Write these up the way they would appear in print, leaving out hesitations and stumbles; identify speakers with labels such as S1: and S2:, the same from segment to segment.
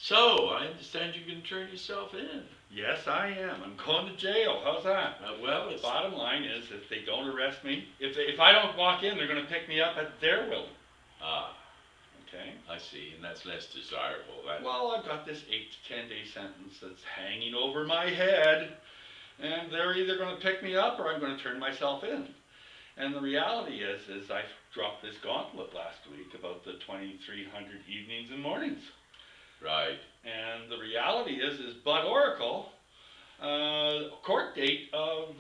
S1: So, I understand you can turn yourself in.
S2: Yes, I am. I'm going to jail. How's that?
S1: Well, it's...
S2: Bottom line is, if they don't arrest me, if I don't walk in, they're going to pick me up at their will.
S1: Ah,
S2: Okay?
S1: I see, and that's less desirable.
S2: Well, I've got this 8 to 10 day sentence that's hanging over my head, and they're either going to pick me up or I'm going to turn myself in. And the reality is I dropped this gauntlet last week about the 2,300 evenings and mornings.
S1: Right.
S2: And the reality is Bud Oracle, court date of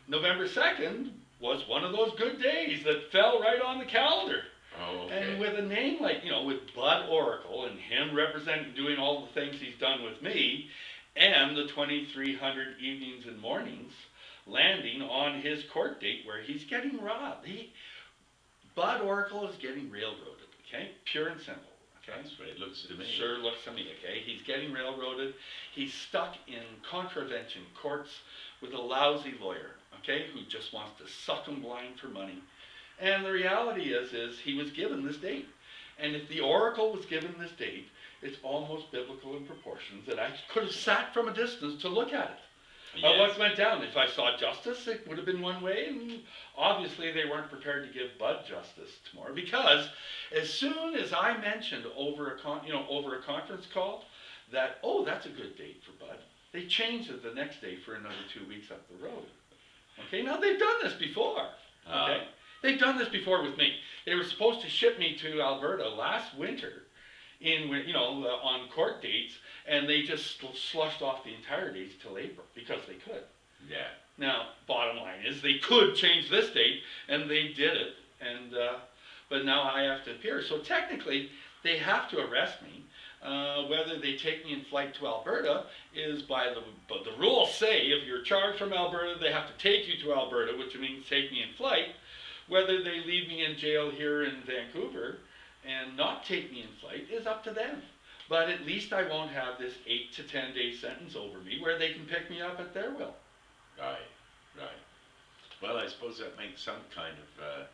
S2: November 2nd was one of those good days that fell right on the calendar.
S1: Oh, okay.
S2: And with a name like, with Bud Oracle and him representing, doing all the things he's done with me, and the 2,300 evenings and mornings landing on his court date where he's getting robbed. Bud Oracle is getting railroaded, okay? Pure and simple. Okay.
S1: That's what it looks to me.
S2: Sure looks to me, okay? He's getting railroaded. He's stuck in contravention courts with a lousy lawyer, okay, who just wants to suck him blind for money. And the reality is he was given this date. And if the Oracle was given this date, it's almost biblical in proportions that I could have sat from a distance to look at it.
S1: Yes.
S2: What went down? If I saw justice, it would have been one way, and obviously they weren't prepared to give Bud justice tomorrow, because as soon as I mentioned over a conference call that, oh, that's a good date for Bud, they changed it the next day for another 2 weeks up the road. Okay, now they've done this before. Okay, they've done this before with me. They were supposed to ship me to Alberta last winter, on court dates, and they just slushed off the entire dates till April because they could.
S1: Yeah.
S2: Now, bottom line is they could change this date, and they did it, but now I have to appear. So technically, they have to arrest me. Whether they take me in flight to Alberta is but the rules say if you're charged from Alberta, they have to take you to Alberta, which means take me in flight. Whether they leave me in jail here in Vancouver and not take me in flight is up to them. But at least I won't have this 8 to 10 day sentence over me where they can pick me up at their will.
S1: Right. Well, I suppose that makes some kind of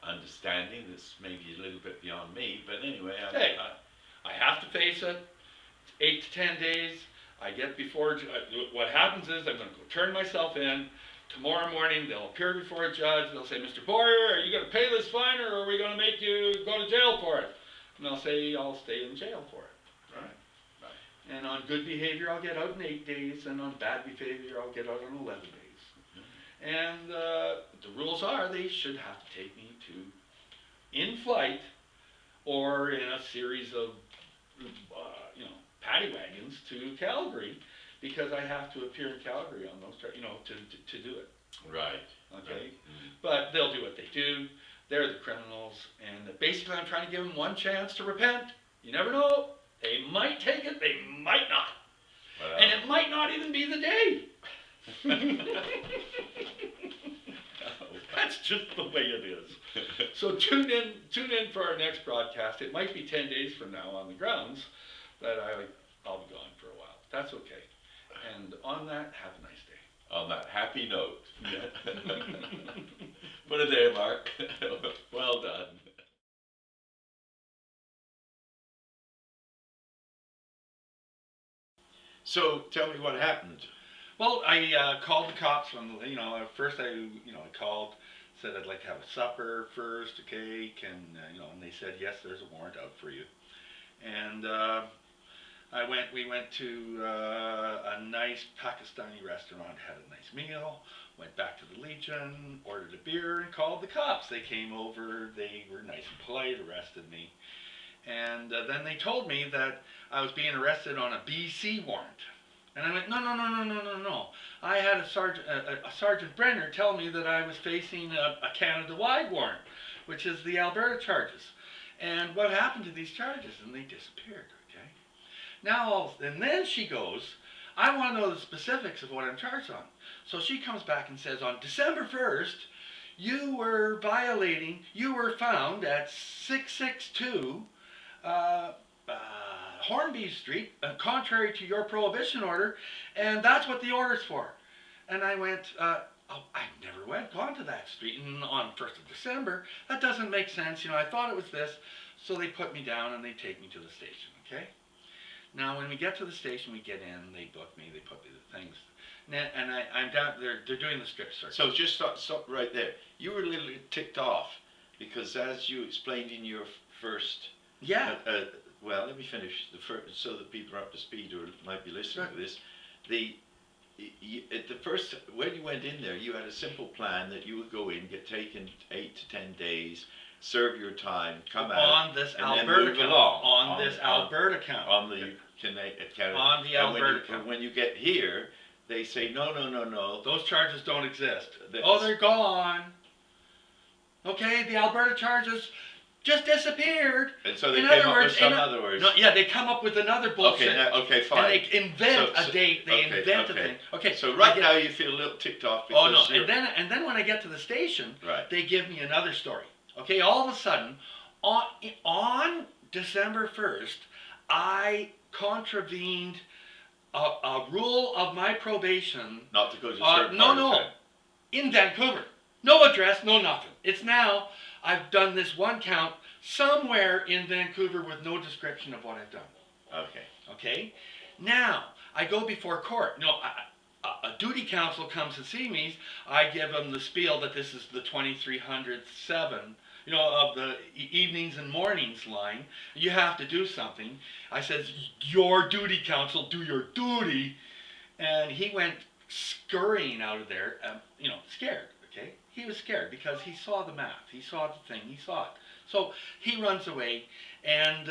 S1: understanding that's maybe a little bit beyond me, but anyway.
S2: I have to face it. 8 to 10 days. I get before. What happens is I'm going to go turn myself in. Tomorrow morning they'll appear before a judge. They'll say, Mr. Boyer, are you going to pay this fine, or are we going to make you go to jail for it? And I'll say I'll stay in jail for it.
S1: Right.
S2: And on good behavior I'll get out in 8 days, and on bad behavior I'll get out in 11 days. Mm-hmm. And the rules are they should have to take me to in flight or in a series of paddy wagons to Calgary, because I have to appear in Calgary on those, to do it.
S1: Right.
S2: Okay.
S1: Right. Mm-hmm.
S2: But they'll do what they do. They're the criminals, and basically I'm trying to give them one chance to repent. You never know. They might take it. They might not.
S1: Well,
S2: and it might not even be the day. That's just the way it is. So tune in for our next broadcast. It might be 10 days from now on the grounds that I'll be gone for a while. That's okay. And on that, have a nice day.
S1: On that happy note. Put it there, Mark. Well done. So tell me what happened.
S2: Well, I called the cops from, at first I called, said I'd like to have a supper first, a cake, and, and they said, yes, there's a warrant out for you. And we went to a nice Pakistani restaurant, had a nice meal, went back to the Legion, ordered a beer, and called the cops. They came over, they were nice and polite, arrested me. And then they told me that I was being arrested on a BC warrant. And I went, no. I had a Sergeant Brenner tell me that I was facing a Canada-wide warrant, which is the Alberta charges. And what happened to these charges? And they disappeared, okay? And then she goes, I want to know the specifics of what I'm charged on. So she comes back and says, on December 1st, you were found at 662 Hornby Street, contrary to your prohibition order, and that's what the order's for. And I went, I've never gone to that street on 1st of December. That doesn't make sense. I thought it was this. So they put me down and they take me to the station. Okay. Now, when we get to the station, we get in. They book me. They put me the things. And I'm down. They're doing the strip search.
S1: So just stop right there. You were a little ticked off because, as you explained in your first.
S2: Yeah.
S1: Well, let me finish the first, so that people are up to speed or might be listening
S2: Sure.
S1: to this. At the first, when you went in there, you had a simple plan that you would go in, get taken 8 to 10 days, serve your time, come out
S2: on this
S1: and
S2: Alberta
S1: then move
S2: count.
S1: along
S2: On this Alberta count.
S1: on the Canada.
S2: On the
S1: And
S2: Alberta count.
S1: when you get here, they say no.
S2: Those charges don't exist.
S1: That's-
S2: They're gone. Okay, the Alberta charges just disappeared.
S1: And so they
S2: In
S1: came
S2: other
S1: up
S2: words,
S1: with some other words.
S2: No, yeah, they come up with another bullshit.
S1: Okay, fine.
S2: And they invent
S1: So-
S2: a date. They
S1: okay,
S2: invent
S1: okay.
S2: a thing. Okay.
S1: So right now you feel a little ticked off because
S2: Oh no!
S1: you're,
S2: And then when I get to the station,
S1: right.
S2: they give me another story. Okay, all of a sudden, on December 1st, I contravened a rule of my probation.
S1: Not to go to a certain
S2: No,
S1: part of
S2: no,
S1: town.
S2: in Vancouver. No address, no nothing. It's now, I've done this one count somewhere in Vancouver with no description of what I've done.
S1: Okay.
S2: Okay? Now, I go before court. No, a duty counsel comes to see me. I give them the spiel that this is the 2307, of the evenings and mornings line. You have to do something. I says, your duty counsel, do your duty. And he went scurrying out of there, scared, okay? He was scared because he saw the math. He saw the thing. He saw it. So he runs away, and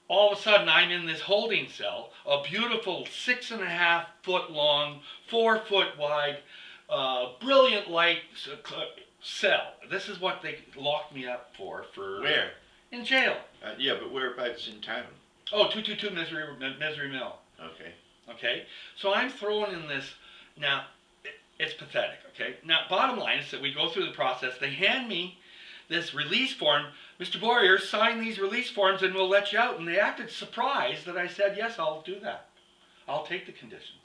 S2: all of a sudden I'm in this holding cell, a beautiful 6.5 foot long, 4 foot wide, brilliant light cell. This is what they locked me up for.
S1: Where?
S2: In jail.
S1: Yeah, but whereabouts in town?
S2: Oh, 222 Misery Mill.
S1: Okay.
S2: Okay? So I'm thrown in this. Now, it's pathetic, okay? Now, bottom line is that we go through the process. They hand me this release form. Mr. Boyer, sign these release forms and we'll let you out. And they acted surprised that I said, yes, I'll do that. I'll take the conditions.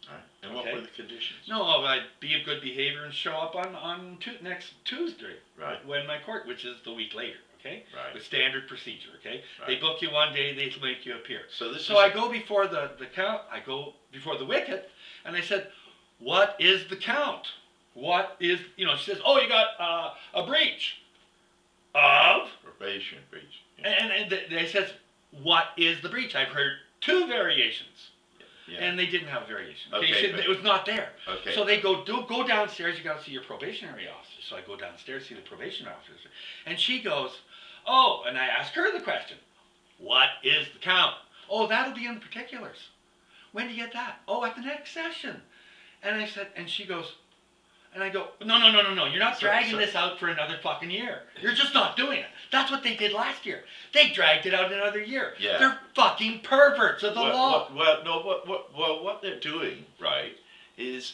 S1: All right. And what
S2: Okay.
S1: were the conditions?
S2: No, I'd be of good behavior and show up on next Tuesday.
S1: Right.
S2: When my court, which is the week later, okay?
S1: Right.
S2: With standard procedure, okay?
S1: Right.
S2: They book you one day, they make you appear.
S1: So
S2: I go before the count, I go before the wicket, and they said, what is the count? What is, she says, oh, you got a breach of,
S1: probation breach.
S2: and they says, what is the breach? I've heard 2 variations.
S1: Yeah.
S2: And they didn't have a variation.
S1: Okay,
S2: They said
S1: but-
S2: it was not there.
S1: Okay.
S2: So they go downstairs, you got to see your probationary officer. So I go downstairs, see the probationary officer. And she goes, oh, and I ask her the question, what is the count? Oh, that'll be in the particulars. When do you get that? Oh, at the next session. And I said, and she goes, and I go, no, you're not dragging this out for another fucking year. You're just not doing it. That's what they did last year. They dragged it out another year.
S1: Yeah.
S2: They're fucking perverts of the law.
S1: What they're doing, right, is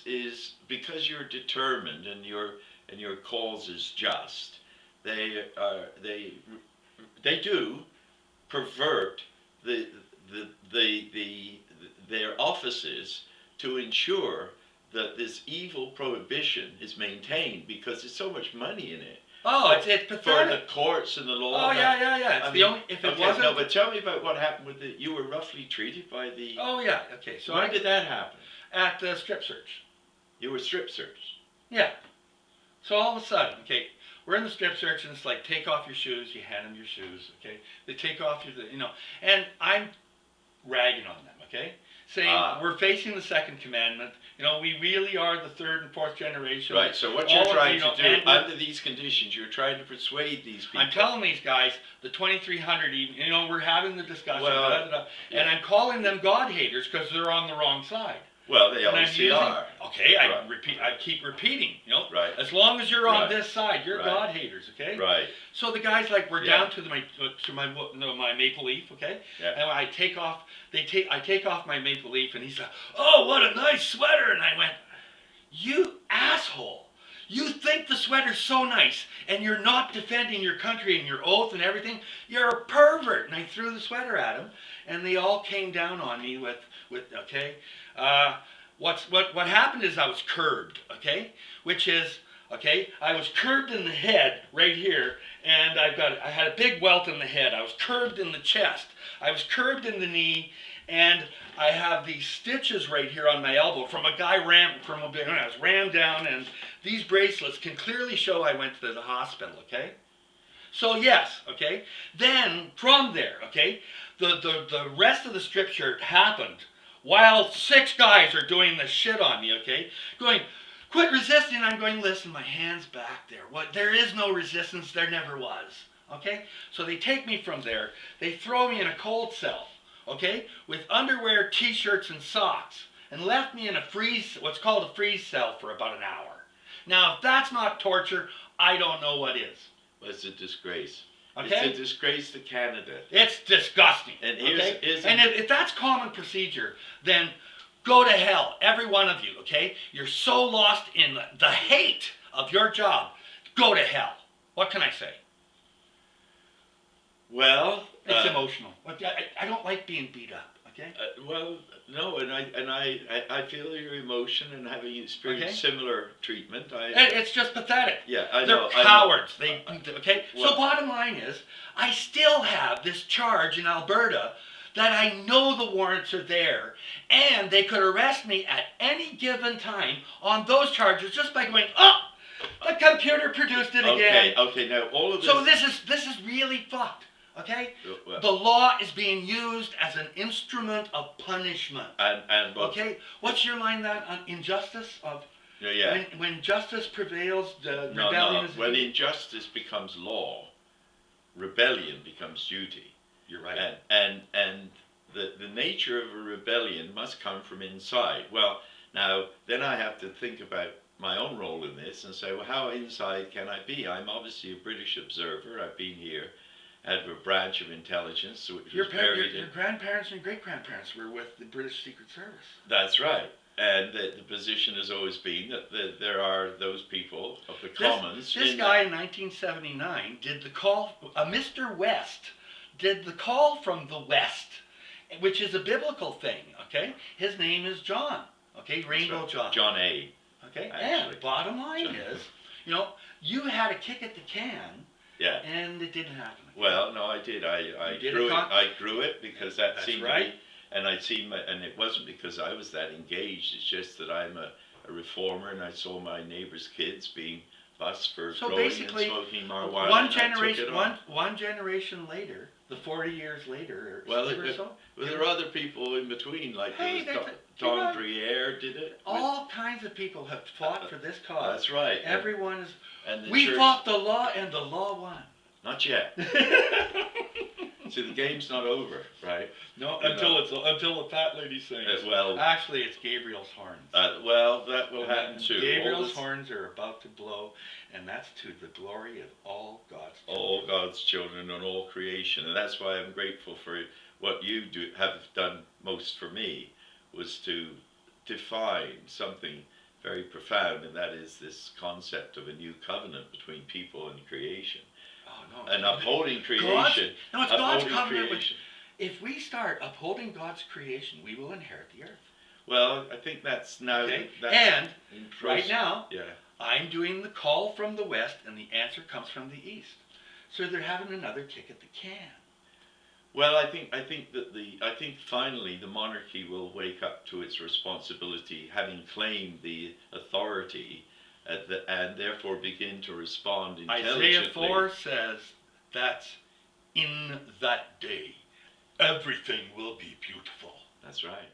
S1: because you're determined and your cause is just, they do pervert their offices to ensure that this evil prohibition is maintained because there's so much money in it.
S2: Oh, it's
S1: For
S2: pathetic.
S1: the courts and the law.
S2: Oh yeah. It's
S1: I
S2: the
S1: mean,
S2: only if it
S1: okay,
S2: wasn't.
S1: no, but tell me about what happened with you were roughly treated by the.
S2: Oh yeah. Okay. So
S1: when did that happen?
S2: at the strip search.
S1: You were strip searched.
S2: Yeah. So all of a sudden, okay, we're in the strip search and it's like take off your shoes. You hand them your shoes. Okay. They take off and I'm ragging on them. Okay. Saying we're facing the second commandment. We really are the 3rd and 4th generation.
S1: Right. So what
S2: All
S1: you're
S2: of-
S1: trying
S2: you
S1: to
S2: know,
S1: do
S2: and we're-
S1: under these conditions, you're trying to persuade these people.
S2: I'm telling these guys, the 2300, we're having the discussion,
S1: Well, yeah.
S2: and I'm calling them God haters because they're on the wrong side.
S1: Well, they
S2: And I'm
S1: obviously
S2: using-
S1: are.
S2: Okay,
S1: Right.
S2: I keep repeating,
S1: Right.
S2: as long as you're on
S1: Right.
S2: this side, you're
S1: Right.
S2: God haters, okay?
S1: Right.
S2: So the guys we're
S1: Yeah.
S2: down to my maple leaf, okay?
S1: Yeah.
S2: And I take off my maple leaf, and he's like, oh, what a nice sweater, and I went, you asshole. You think the sweater's so nice, and you're not defending your country and your oath and everything. You're a pervert. And I threw the sweater at him, and they all came down on me with okay. What happened is I was curbed, okay, which is Okay, I was curved in the head right here, and I had a big welt in the head. I was curved in the chest. I was curved in the knee, and I have these stitches right here on my elbow from a guy I was rammed down, and these bracelets can clearly show I went to the hospital. Okay, so yes, okay. Then from there, okay, the rest of the strip shirt happened while 6 guys are doing the shit on me. Okay, going. Quit resisting. I'm going, listen, my hand's back there. What? There is no resistance. There never was. Okay? So they take me from there. They throw me in a cold cell. Okay? With underwear, t-shirts, and socks. And left me in what's called a freeze cell for about an hour. Now, if that's not torture, I don't know what is.
S1: Well, it's a disgrace.
S2: Okay?
S1: It's a disgrace to Canada.
S2: It's disgusting.
S1: And
S2: if that's common procedure, then go to hell, every one of you, okay? You're so lost in the hate of your job. Go to hell. What can I say?
S1: Well,
S2: it's emotional. I don't like being beat up, okay?
S1: Well, no, and I feel your emotion, and having experienced similar treatment.
S2: It's just pathetic.
S1: Yeah, I know.
S2: They're cowards. Okay?
S1: Well,
S2: so bottom line is, I still have this charge in Alberta that I know the warrants are there, and they could arrest me at any given time on those charges just by going, oh, the computer produced it again.
S1: Okay, now all of this...
S2: So this is really fucked, okay?
S1: Well,
S2: the law is being used as an instrument of punishment. Okay? What's your line on injustice?
S1: Yeah.
S2: When justice prevails, the
S1: No.
S2: rebellion is...
S1: When injustice becomes law, rebellion becomes duty.
S2: You're right.
S1: And the nature of a rebellion must come from inside. Well, now, then I have to think about my own role in this and say, well, how inside can I be? I'm obviously a British observer. I've been here, had a branch of intelligence. Which
S2: your grandparents and great-grandparents were with the British Secret Service.
S1: That's right. And the position has always been that there are those people of the Commons.
S2: This guy in 1979 did the call, Mr. West, did the call from the West, which is a biblical thing, okay? His name is John, okay? Rainbow
S1: right.
S2: John.
S1: John A.
S2: Okay?
S1: Actually.
S2: And bottom line is, you had a kick at the can,
S1: yeah,
S2: and it didn't happen.
S1: Well, no, I did. I grew it because that seemed
S2: right.
S1: to be, and and it wasn't because I was that engaged. It's just that I'm a reformer, and I saw my neighbors' kids being bused for growing and smoking marijuana.
S2: One generation later, the 40 years later,
S1: there are other people in between, like Don Briere did it.
S2: All kinds of people have fought for this cause.
S1: That's right.
S2: Everyone is.
S1: And
S2: we fought the law, and the law won.
S1: Not yet. See, the game's not over, right?
S2: No, until the fat lady sings.
S1: Well,
S2: actually, it's Gabriel's horns.
S1: Well, that will happen too.
S2: Gabriel's horns are about to blow, and that's to the glory of all God's children.
S1: All God's children and all creation, and that's why I'm grateful for what you have done most for me, was to define something very profound, and that is this concept of a new covenant between people and creation.
S2: Oh, no.
S1: And upholding creation.
S2: It's God's covenant. If we start upholding God's creation, we will inherit the earth.
S1: Well, I think that's now.
S2: Okay. Right now, I'm doing the call from the west, and the answer comes from the east. So they're having another kick at the can.
S1: Well, I think finally the monarchy will wake up to its responsibility, having claimed the authority, and therefore begin to respond intelligently.
S2: Isaiah 4 says that in that day, everything will be beautiful.
S1: That's right.